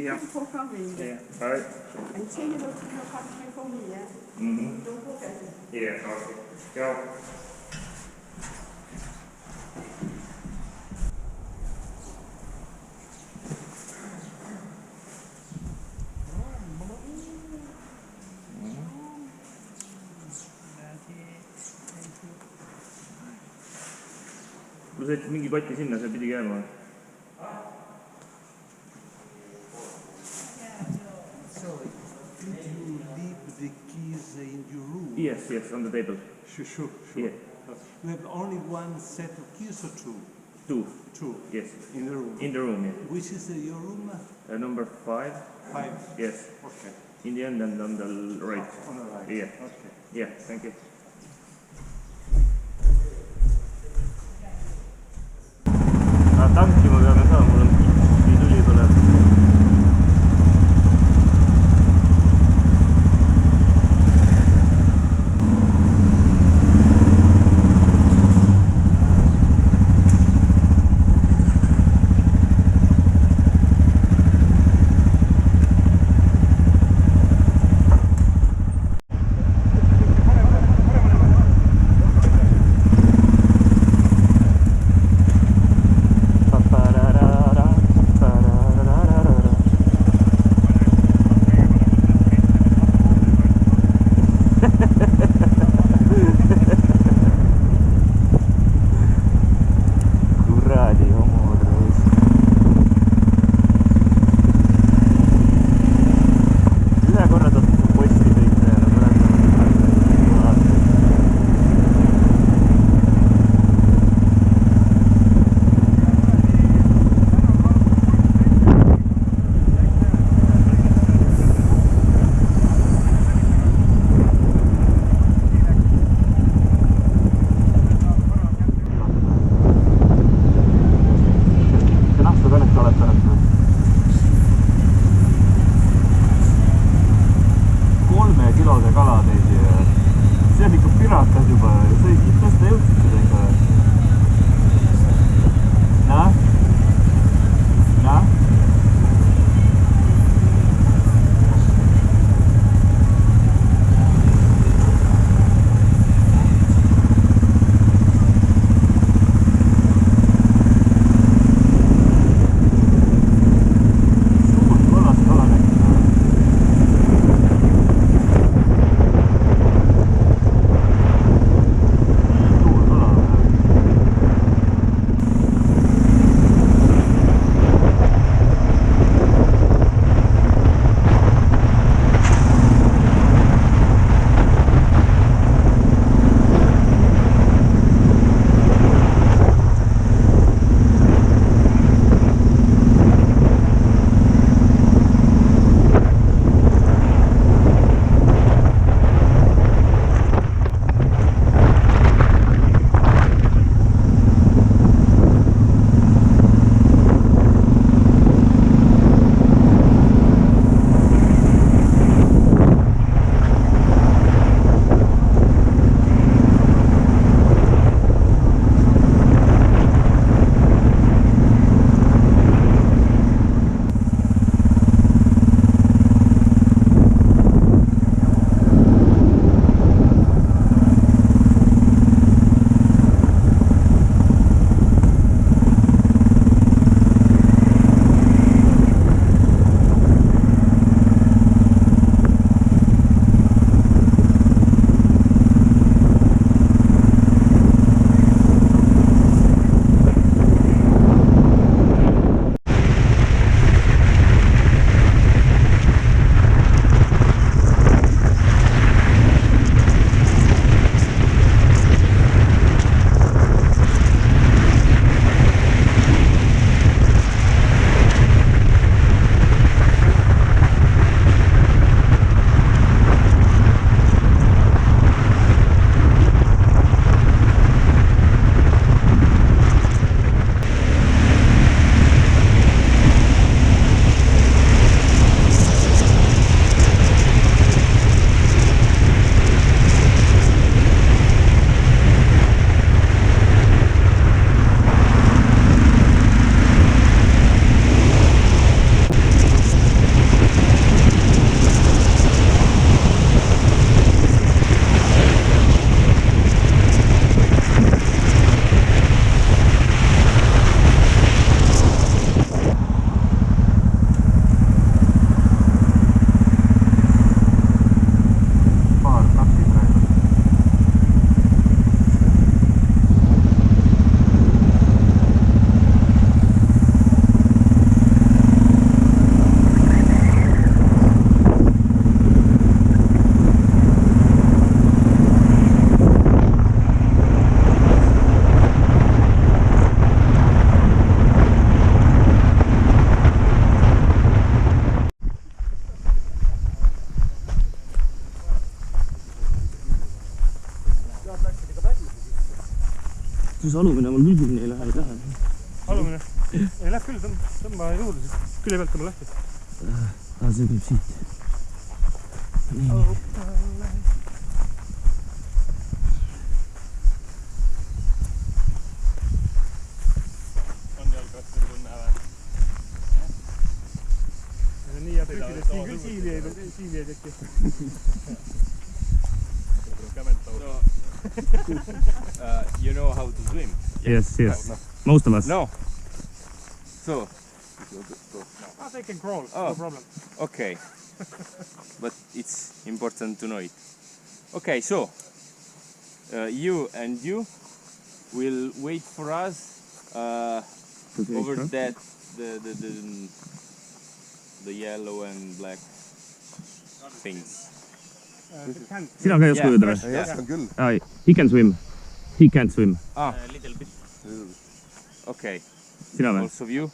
Yeah. People coming. Yeah. All right. And say hello to your country for me, yeah? Mm-hmm. Don't forget it. Yeah. Okay. Go. Kui sa jätsid mingi pati sinna, see pidi jääma. So, did you leave the keys in your room? Yes, yes, on the table. Sure. Yeah. You have only one set of keys or two? Two. Two. Yes. In the room? In the room, yeah. Which is your room? Number 5. 5? Yes. Okay. In the end and on the right. On the right? Yeah. Okay. Yeah, thank you. Tanki ma peame ka, mul on tuli tuleb. kus alumine mul vilgumine ei lähe, ei lähe. Alumine? Ei läheb küll, tõmba juurde, siis külje pealt tõmba lahti. See käib siit. Nii. On jalgratturi tunne või? Nii ja tükkidest nii küll siili ei teki. You know how to swim? Yes. Most of us. No. So. They can crawl, Oh. no problem. Okay. But it's important to know it. Okay, so you will wait for us over that the yellow and black things. Sina ka ei oska ujuda või? Ei oskan küll. He can swim. He can't swim. Little bit. Okay. Sina või? Also you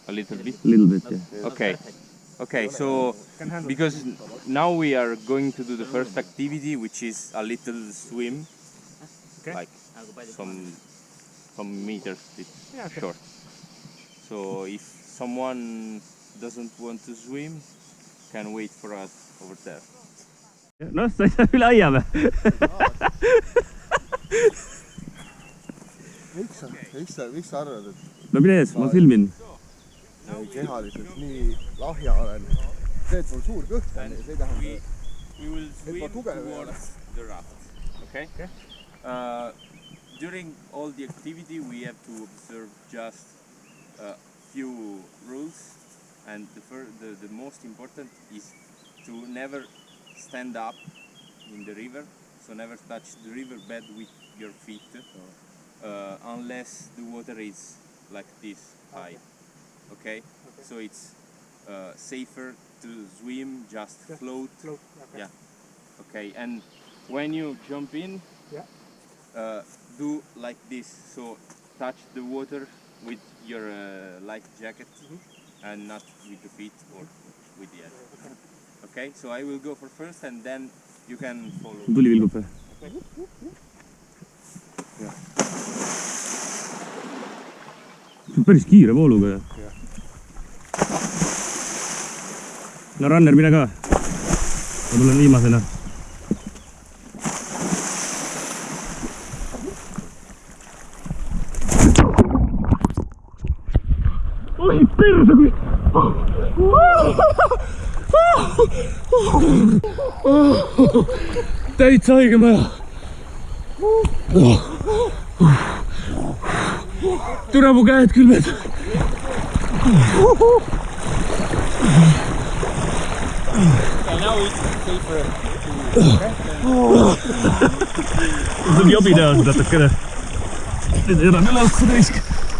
a little bit. Little bit, yeah. Okay, so because now we are going to do the first activity, which is a little swim, like some meters, it's short. So if someone doesn't want to swim, can wait for us over there. Noh, sa ei saa üle aia või? Miks sa arvad, et No mine ees, ma filmin. kehaliselt nii lahja olen? See, et mul suur kõht on, see ei tähenda. We will swim towards the raft. Okay? During all the activity, we have to observe just a few rules, and the most important is to never stand up in the river, so never touch the river bed with your feet, unless the water is like this high. Okay? So it's safer to swim, just float. Yeah. Okay. And when you jump in, do like this. So touch the water with your light jacket and not with the feet or with the head. Okay. So I will go for first, and then you can follow. Tuli vilgub või? Päris kiire vooluga ja. No runner, mine ka. Ma tulen viimasena. Oi, perse kui... Täitsa haige maja. Türa mu käed külmed. See on jobi teha seda natukene. Nüüd enam üles seda risk.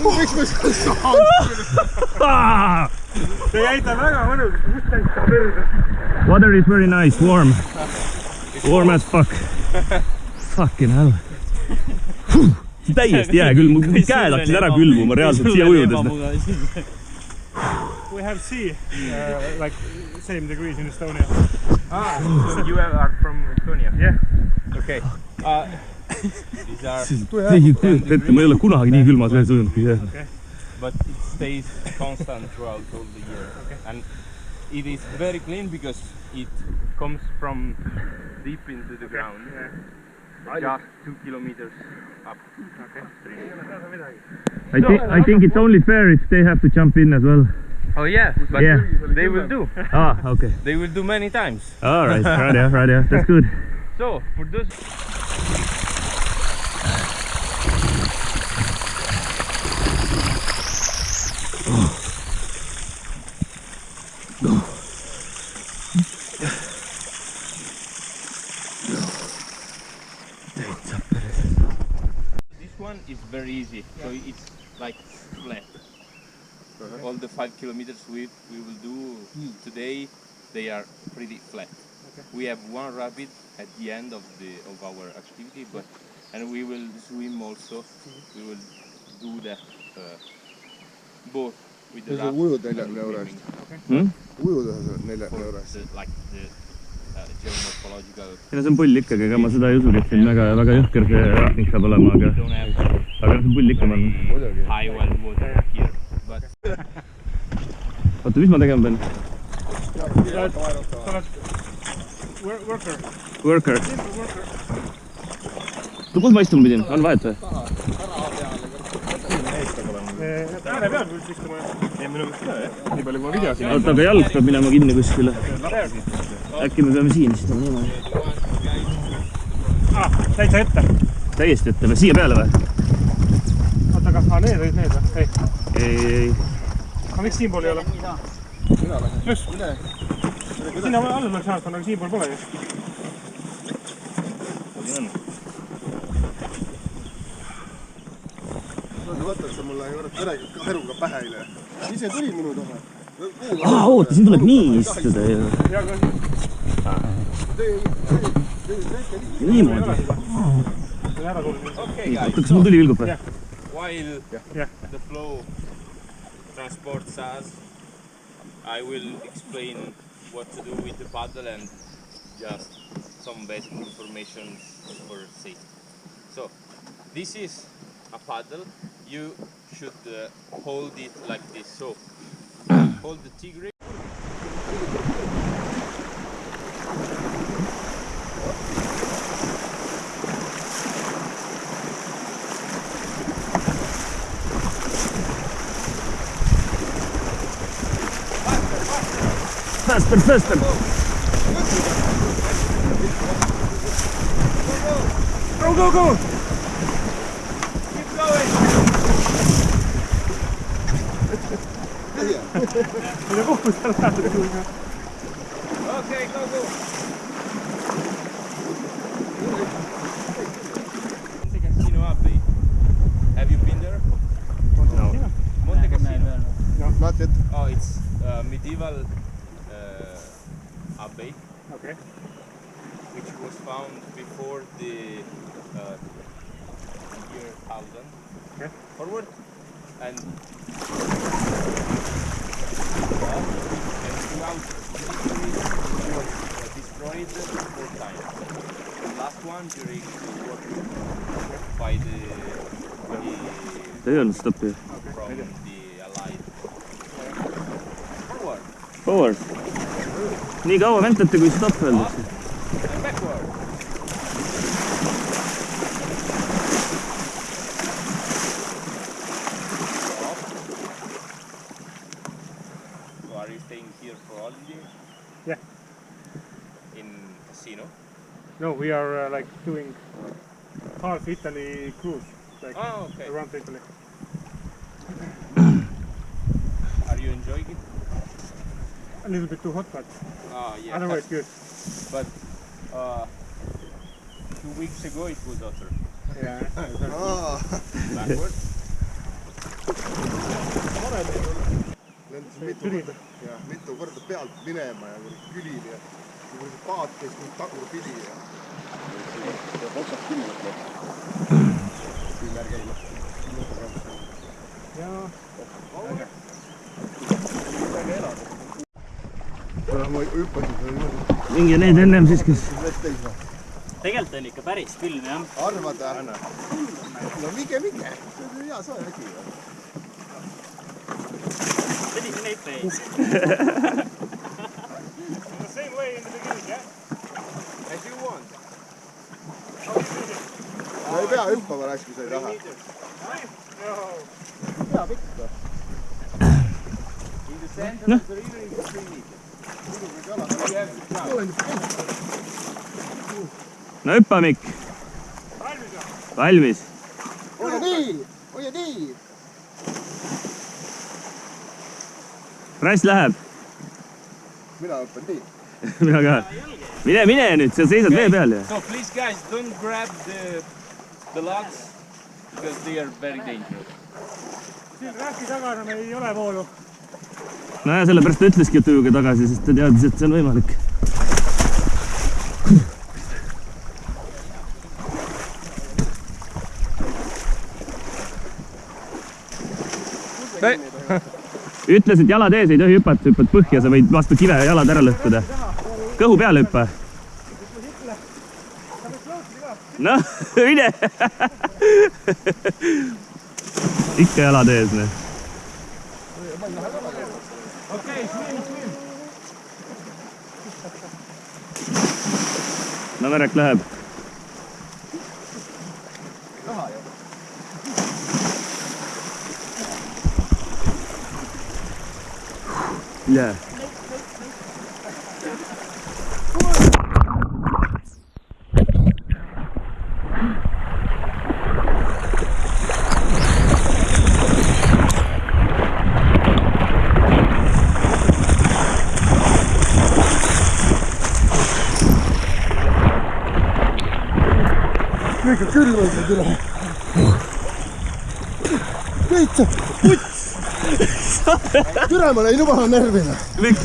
Miks ma seda saan? Te jäite väga mõnus, kus täitsa perse. Water is very nice, warm. Warm as fuck. Fucking hell. See täiesti jää küll, mu käed hakkasid ära külmuma reaalselt siia ujudes. We have sea, like same degrees in Estonia. So you are from Estonia? Yeah. Okay. These are. See ei kujuta ette, ma ei ole kunagi nii külmas vees ujunud kui see. But it stays constant throughout all the year. And it is very clean because it comes from deep into the ground. Just 2 kilometers up. I think it's only fair if they have to jump in as well. Oh yeah, but Yeah. they will do. Okay. They will do many times. Alright, right there. That's good. So for those. This one is very easy, so it's like flat. All the 5 kilometers we will do today, they are pretty flat. We have one rapid at the end of our activity, and we will swim also. We will do that both with the Need rapid ujud and 40 euro swimming. eest. Ujud 40 euro eest. Like geomorphological. Ja see on pull ikkagi, ega ma seda ei usu, et siin väga jõhker see rahving saab olema, aga see on pull ikka ma olen. High well water here, but... Oota, mis ma tegema pean? Worker. Kus ma istuma pidin? On vahet või? Ääre peal võiks istuma. Ei, minu mõttes ka, jah. Nii palju kui ma video siin. Oota, aga jalg peab minema kinni kuskile. Äkki me peame siin istuma niimoodi. Täitsa ette. Täiesti ette või? Siia peale või? Oota, aga need olid need või? Ei. Aga miks siinpool ei ole? Just. Sinna all oleks saanud, aga siinpool pole ju. Võtad sa mulle midagi heruga pähe eile. Ise tuli minu taha. Oota, siin tuleb nii istuda ju. Niimoodi. Oota, kas mul tuli vilgub või? While the flow transports us, I will explain what to do with the paddle and just some basic information for safety. So, this is a paddle. You should hold it like this. So, hold the T-grip. Faster. Go! Keep going! Okay, go! Casino Abbey. Have you been there? No. Monte Cassino. Not yet. Oh, it's medieval abbey, Okay. which was found before the year 1000. Okay. Forward. And throughout history, it was destroyed 4 times. The last one during the war by the See ei olnud stoppi. from the Allied. Forward Forward. Nii kaua ventate, kui stopp öeldakse. and backward. So are you staying here for holiday? Yeah. In casino? No, we are like doing half Italy cruise, like Oh, okay. around Italy. Are you enjoying it? A little bit too hot, but Yeah. otherwise good. But 2 weeks ago it was hotter. Yeah. Backward. Lendasin mitu korda pealt minema ja külil ja paat käis nüüd tagurpidi ja otsad küll lõpeb. Ümber käima. Ma hüppasin seal niimoodi. Mingi neid ennem siis, kes... Tegelikult on ikka päris külm, jah. Arvad, no mige. See on hea soe asi. Selline neid täis. The same way in the beginning, yeah? As you want. Ei pea hüppama raisk, kui sa ei taha. No. Peab ikka. In the center of the river is 3 meters. You have to jump. No hüppa, Mikk. Valmis. Hoia nii. Rass läheb. Mina hüppan nii. Mina ka. Mine nüüd, sa seisad vee peal ja. So please guys, don't grab the logs because they are very dangerous. Siin rääki taga enam ei ole voolu. No ja sellepärast ta ütleski tujuga tagasi, sest ta teadis, et see on võimalik. Ütles, et jalad ees ei tohi hüpata, hüppad põhja, sa võid vastu kive jalad ära lõhkuda. Kõhu peale hüppa. noh, mine. ikka jalad ees, ne. No Verek läheb. Yeah. Kõik on külvatud üle. Kõik see puts! Türe ma näin juba närvina. Miks?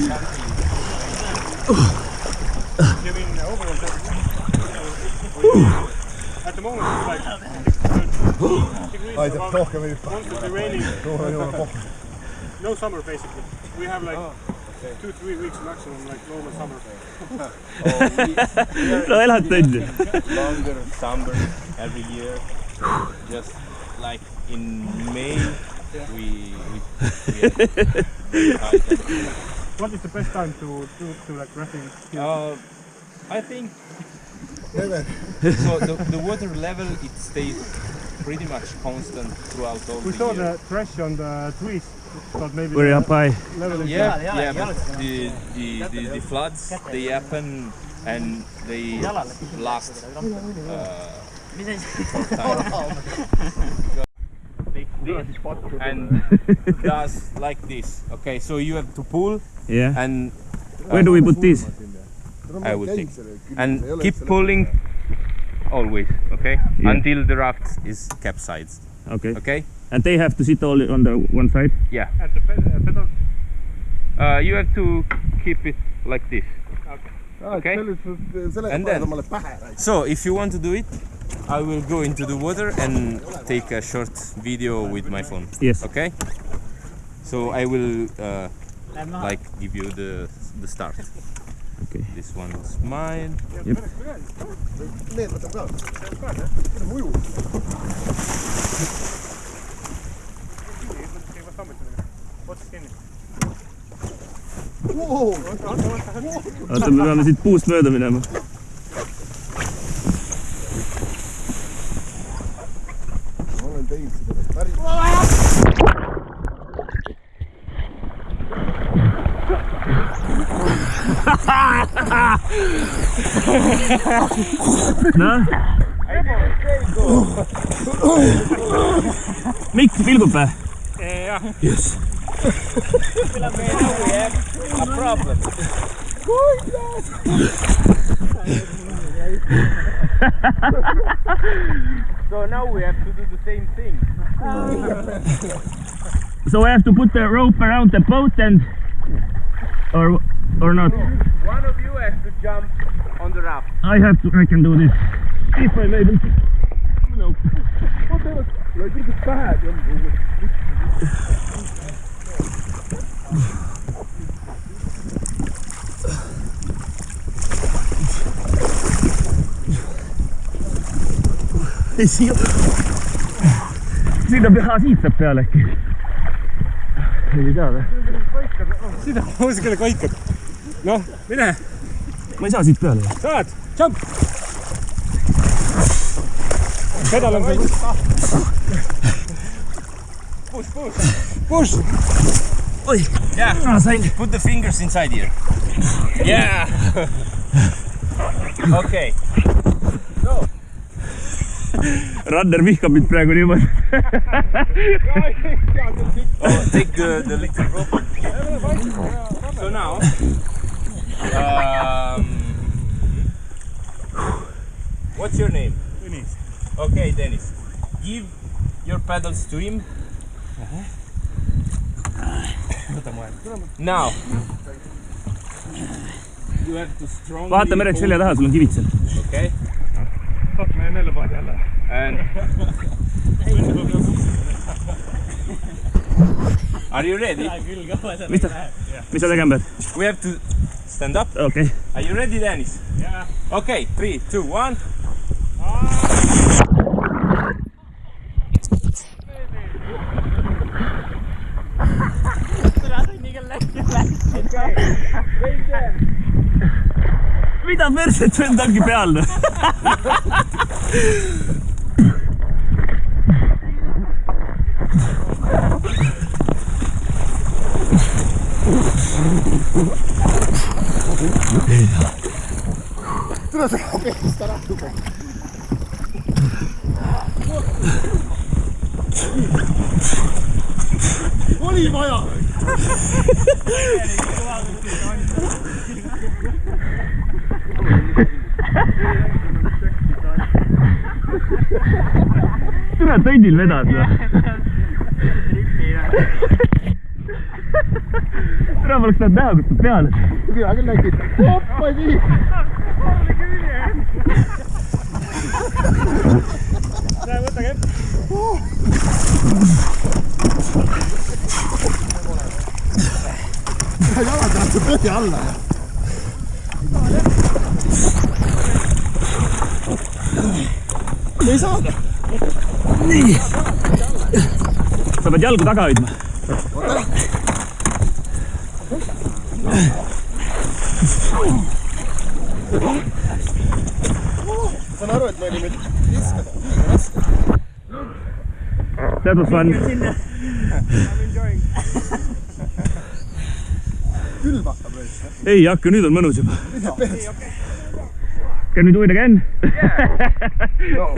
At the moment it's like Aitäh, rohkem ei hüppa. constantly raining. No summer basically. We have like 2-3 weeks maximum like normal summer. No elad tõndi. Longer summer every year. Just like in May, we What is the best time to like rafting? I think Never. so. The water level it stays pretty much constant throughout all We the saw year. the trash on the trees. Thought maybe Very the up high. level is Yeah, but the floods they happen and they last for time. And does like this. Okay, so you have to pull Yeah. and Where do we put this? I will take and keep pulling always. Okay, Yeah. until the raft is capsized. Okay. Okay. And they have to sit all on the one side? Yeah. at the pedal. You have to keep it like this. Okay. And then- So if you want to do it, I will go into the water and take a short video with my phone. Yes. Okay. So I will like give you the start. Okay. This one is mine. Yep. Need võtab ka. Kuidas mõju? Otsast kinni. Wow. Oota, me peame siit puust mööda minema. Ma olen teinud seda päris. Noh? Mikk vilgub või? jah. Yes. A problem. So now we have to do the same thing. So I have to put the rope around the boat and... Or not? One of you has to jump on the raft. I can do this. If I'm able to. No. Like it's bad. Siin peab siit saab peale äkki. Ei tea või? Sida, muusika kelle kaikab. Noh, mine. Ma ei saa siit peale. Saad, jump. Pedal on see. Push. Oi. Yeah. Sain. Put the fingers inside here. Yeah. Okay. Go. Ranner vihkab mind praegu niimoodi. Oh, take the little rope. So now, what's your name? Dennis. Okay, Dennis. Give your paddles to him. Now, you have to strongly. Vaata mereks selja taha, sul on kivid seal. Okay. Fuck, ma jäin jälle paadi alla. And are you ready? Mis sa tegema pead? We have to stand up. Okay. Are you ready, Dennis? Yeah. Okay, 3, 2, 1. Mida perset vend ongi peal? Tule sa peast ära tuge. Oli vaja! Tule tõndil vedad. Täna ma oleks tahtnud näha, kus ta peal. Mina küll nägin. Hoppa nii! Näe, võta kepp. Jalad läheb su põhja alla. Ei saada. Nii. Sa pead jalgu taga hoidma. Saan aru, et me olime viskada. That was fun. Külm hakkab veits. Ei hakka, nüüd on mõnus juba. Can we do it again? No.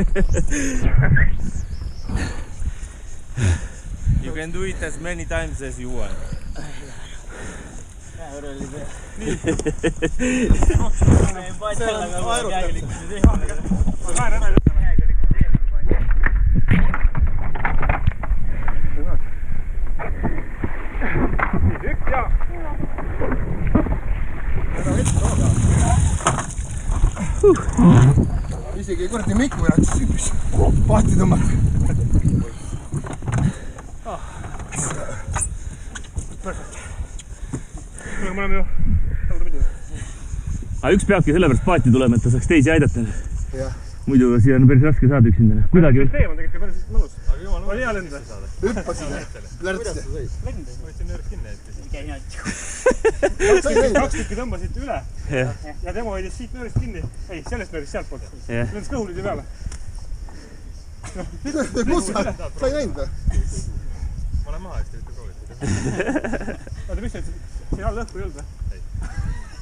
You can do it as many times as you want. Isegi kuradi Mikku jaoks pahti tõmmata. Me oleme ju Aga üks peabki sellepärast paati tulema, et ta saaks teisi aidata. Jah. Muidu siia on päris raske saada üksindana. Kuidagi veel. teem on tegelikult päris mõnus. Oli hea lend või? Hüppasin. Lärtsi. Võtsin nöörist kinni. Sai neid. 2 tükki tõmbasid üle Jah. ja tema hoidis siit nöörist kinni. Ei, sellest nöörist sealt poolt. Jah. Lendas kõhulidi peale. Kus sa? Sai näinud või? Ma olen maha, eks te võite proovida. Oota, mis sa ütlesid? Siin all õhku ei olnud või?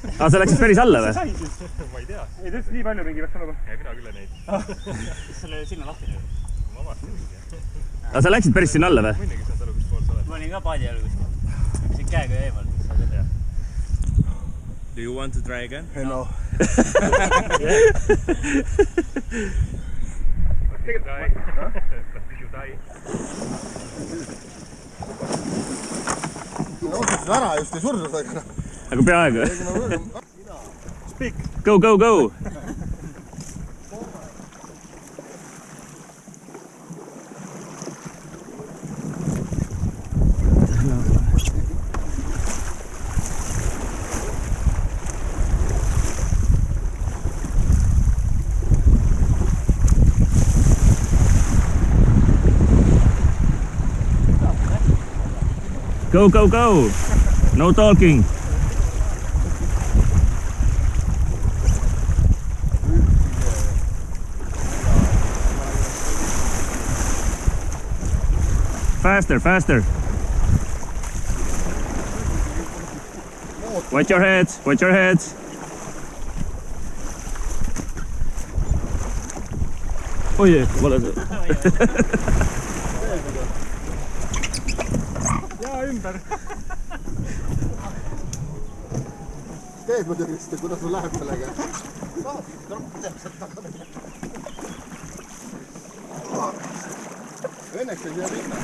Aga sa läksid päris alla või? Sai siis? Ma ei tea. Ei, ta ütles nii palju mingi peaks olema. Mina küll ei näinud. Kas selle sinna lahti nüüd? Ma avastasin mingi. Aga sa läksid päris sinna alla või? Mõni, kes on aru, kus pool sa oled. Ma olin ka paadi all kuskil. Siin käega eemal. Do you want to try again? No. Otsustasid ära, just ei surnud, aga Aga peaaegu. Speak. Go, go, go! Go, go, go! No talking! Faster, faster! Watch your heads, watch your heads! Oh yeah, vale see. Ja ümber. teed muidugi vist, kuidas sul läheb sellega. Õnneks ei jää pinna.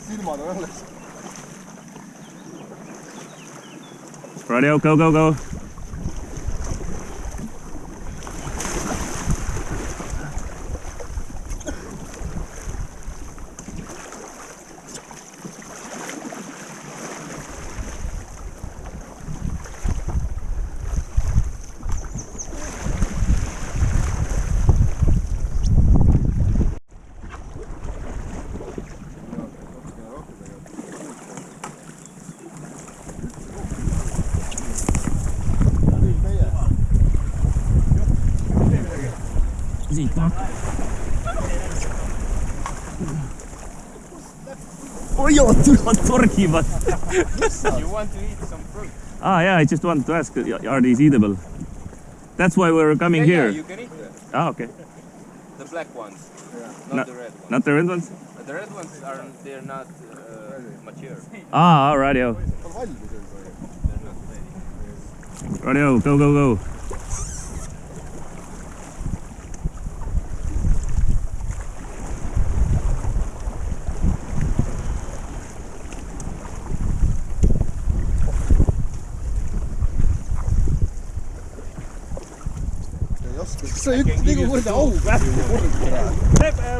Silmad on alles. Radio, go, go, go! siit maha. Oi joo, tulevad torgivad. You want to eat some fruit? Yeah, I just wanted to ask, are these eatable? That's why we're coming here. Yeah, you can eat them. Okay. The black ones, No, not the red ones. Not the red ones? The red ones they're not mature. Alright, yo. on valmis on. They're not ready. Radio, go. Sa ütled nagu kuradi auvärk ja kuradi.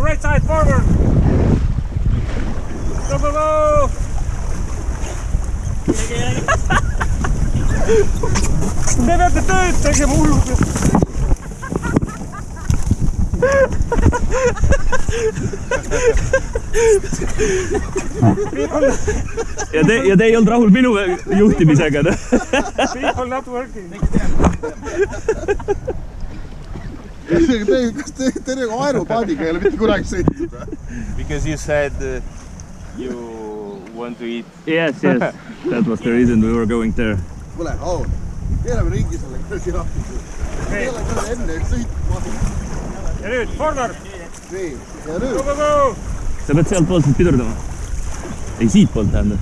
Right side forward. Go. Te peate tööd tegema hulluga. Ja te ei olnud rahul minu juhtimisega. People not working. Kas te nagu aeropaadiga ei ole mitte kunagi sõitnud või? Because you said you want to eat. Yes. That was the reason we were going there. Kuule, Aun, keelame ringi selle kuradi lahti. Ei ole küll enne sõitma. Ja nüüd, forward. Nii, ja nüüd. Go. Sa pead sealtpoolt siis pidurdama. Ei, siitpoolt tähendab.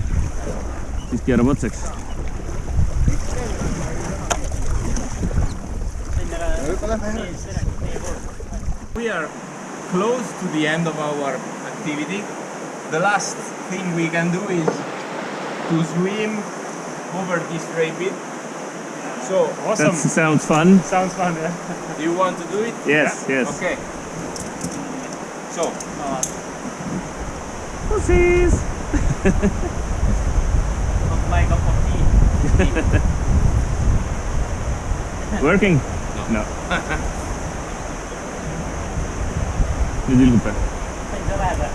Siis keerab otseks. We are close to the end of our activity. The last thing we can do is to swim over this rapid. So, Awesome. That sounds fun. Sounds fun, yeah. do you want to do it? Yes. Okay. So, Pussies! Not my cup of tea. Working? No. Nüüd ülgub või? Sa lähed või?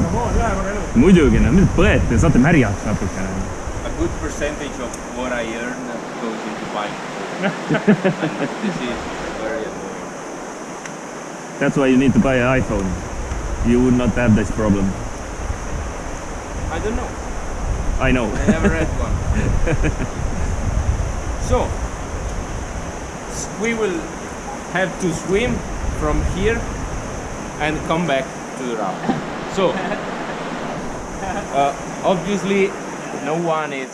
Come on, läheb aga elu. Muidugi, no mida põete, saate märjaks natukene. a good percentage of what I earn goes into buying food. And this is very annoying. That's why you need to buy an iPhone. You would not have this problem. I don't know. I know. I never read one. So, we will have to swim from here and come back to the raft. So, obviously, no one is.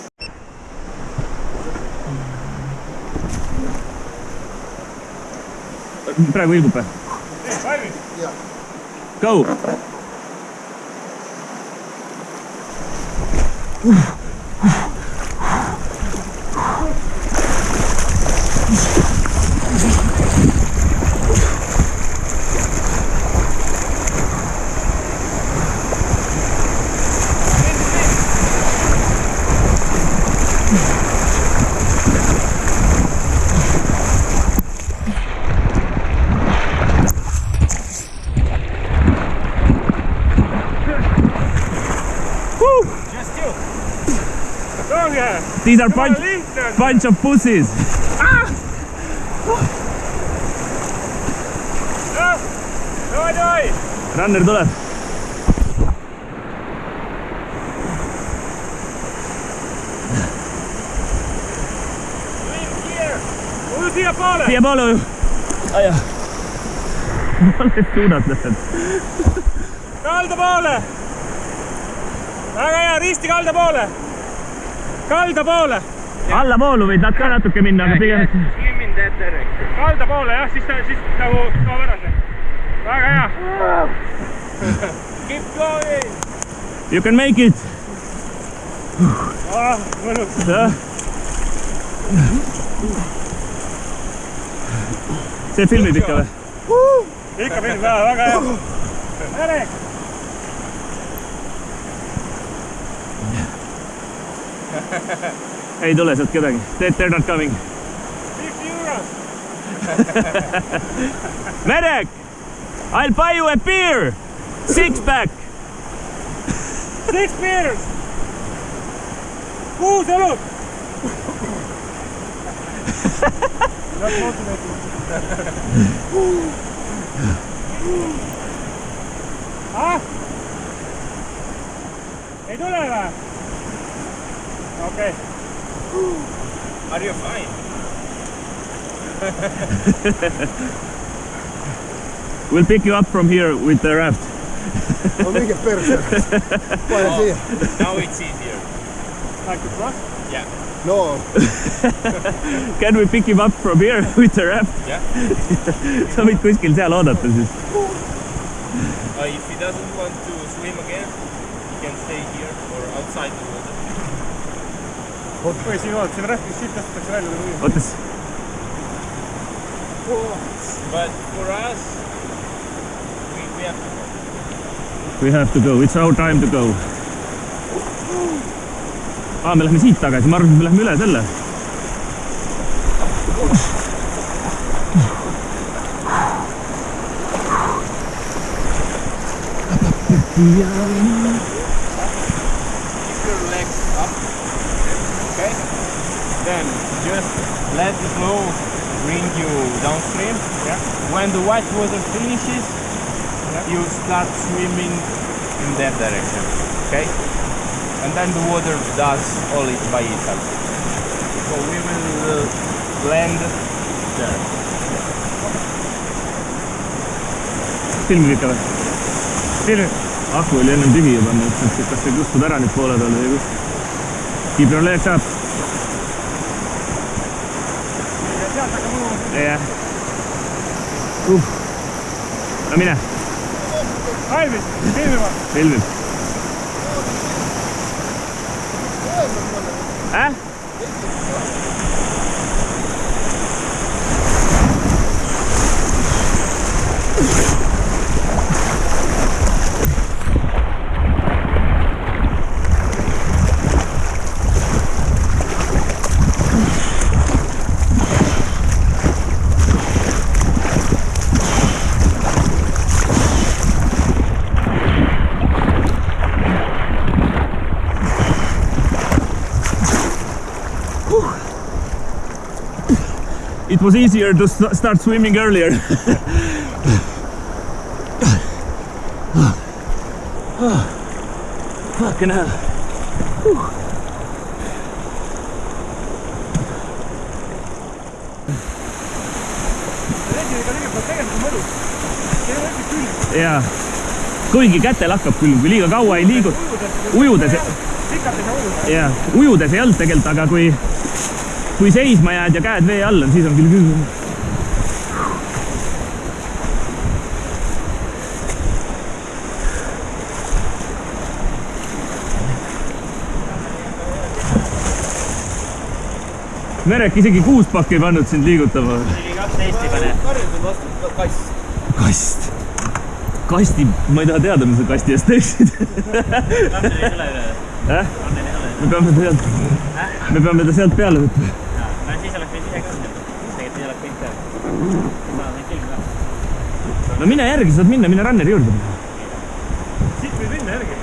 Praegu ilgub või? Valmis? Go! These are bunch of pussies. Runner tuleb. Siia poole ju. Aja. Valest suunad lähed. Kalda poole! Väga hea, risti kalda poole! Kalda poole! Allapoolu võid nad ka natuke minna, aga pigem... Swim in that direction. Kalda poole, jah, siis nagu kaob ära see. Väga hea! Keep going! You can make it! Mõnus! See filmib ikka või? Ikka film, väga hea! Merek! Ei tule sealt kedagi. They're not coming. 50 euros! Merek! I'll buy you a beer! 6-pack! 6 beers! 6 õlut! Not motivated. Ah? Ei tule või? Okei. Are you fine? We'll pick you up from here with the raft. No minkä perse? Paina siihen. Now it's easier. Like the truck? Yeah. No. Can we pick him up from here with the raft? Yeah. Sa võid kuskil seal oodata siis. If he doesn't want to swim again, he can stay here or outside the water. Või siin vaadata, siin rähkis siit tõstetakse välja. Ootas. But for us, we have to go. We have to go, it's our time to go. Me lähme siit tagasi, ma arvan, et me lähme üle selle. Keep your legs up, okay? Then just let the flow bring you downstream. Yeah. When the white water finishes, you start swimming in that direction, okay? And then the water does all it by itself. So we will land there. Filmid ikka või? Filmid. Aku oli ennem tühi juba, ma ütlesin, et kas see kustud ära nüüd poole talle või kus. Keep your legs up. Jah. No mine. Aivis, filmima. Filmib. It was easier to start swimming earlier. Fucking hell. Jaa, kuigi kätel hakkab küll, kui liiga kaua ei liigu. Ujudes ei olnud tegelikult, aga kui seisma jääd ja käed vee all on, siis on küll. Merek isegi 6 pakki ei pannud sind liigutama. Isegi 12 pane. Karjus on vastu kast. Kast. Kasti, ma ei taha teada, mis sa kasti eest teeksid. Kannel ei tule üle. Me peame ta sealt peale võtma. No siis oleks võid ise ka õnnel. Tegelikult ei oleks võid ka. Ma võin filmi ka. No mine järgi, saad minna ranneri juurde. Siit võid minna järgi.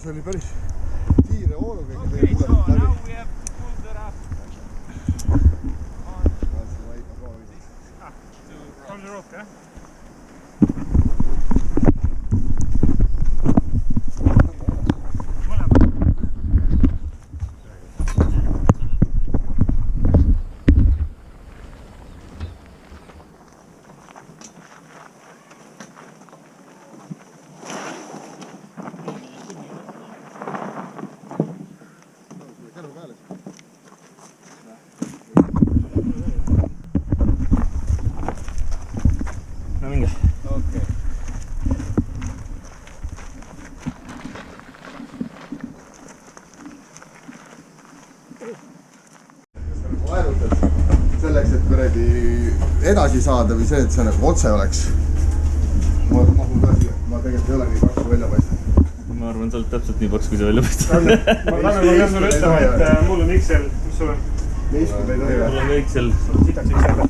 See oli päris kiire hoonuga. Okay, so now we have to pull the raft From the rope, jah? No minge. Okay. Vaerutad selleks, et kuradi edasi saada või see, et see nagu otse oleks. Ma mahun ka siia, ma tegelikult ei ole nii paksu välja paista. ma arvan, sa oled täpselt nii paks, kui sa välja paistad. Ranne, ma pean sulle ütlema, et mul on XL, mis sul on? Neist ei tohi. mul on kõik seal. Sitaks XL.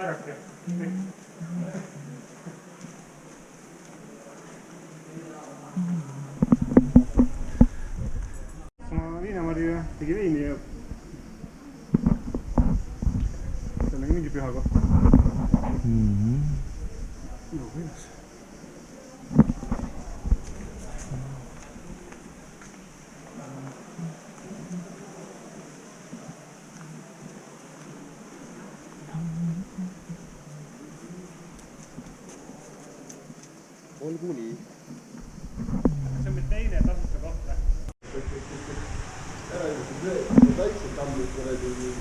Aerake. Viinamarju tegi veini ja seal on mingi püha koht. No, kuidas? Olgu nii. See on meil teine tasuta koht või? Väiksed tammid kuradi üle.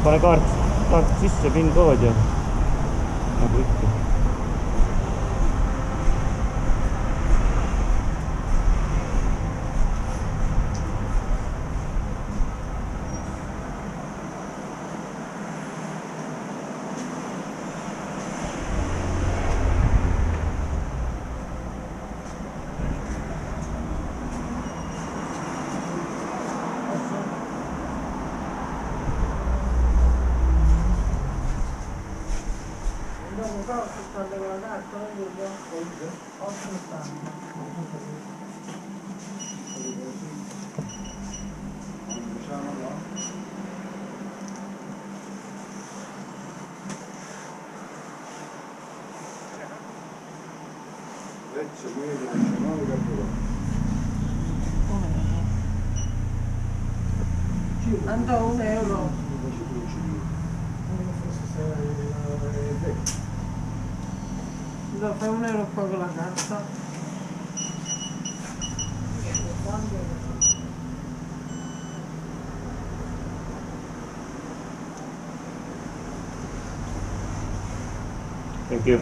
pane kaart sisse, PIN kood ja nagu ikka. Ando €1. No, fai €1 qua con la carta. Thank you.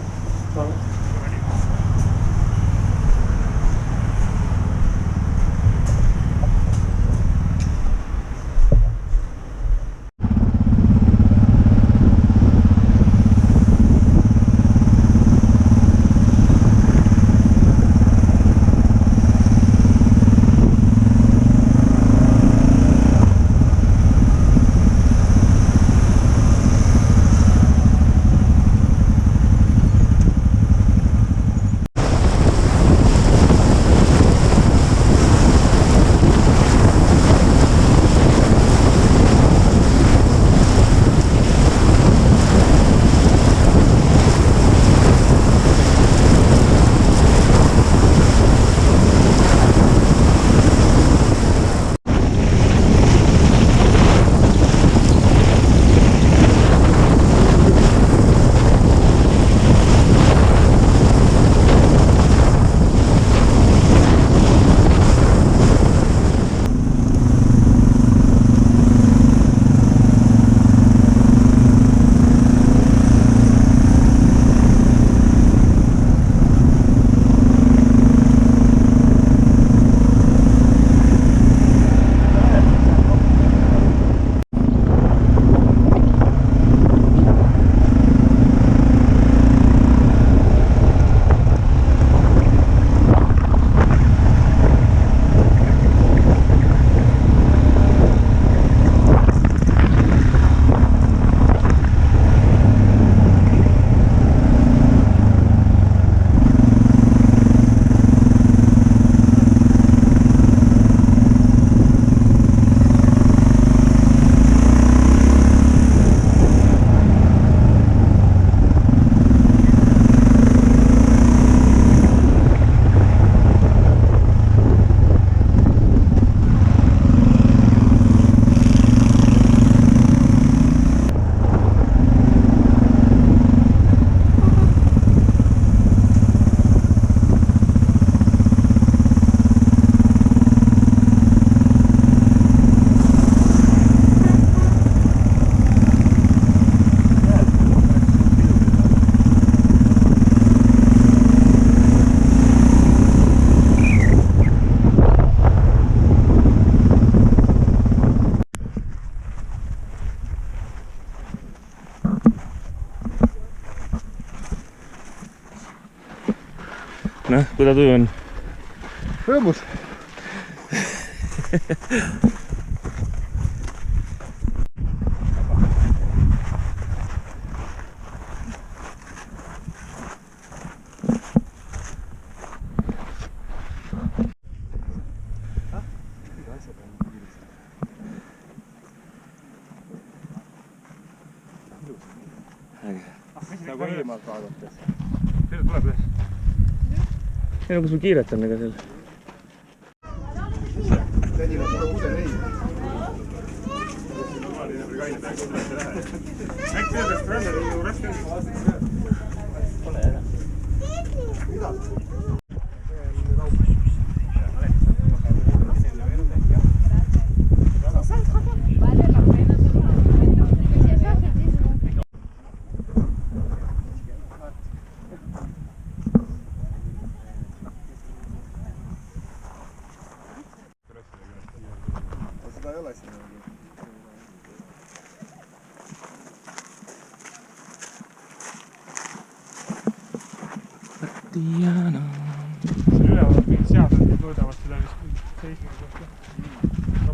Noh, kuidas tuju on? Rõõmus. Nagu eemalt vaadates. See tuleb üles. Ei no, kus sul kiiret on ega seal? Tädile pole kude neid. Äkki sellest välja ju raske. Pole ära. Mida? Vale la pena solo un momento, porque si ole siin nagu. Diana. See üleval mingid seadmed mõõdavad selle seismise kohta.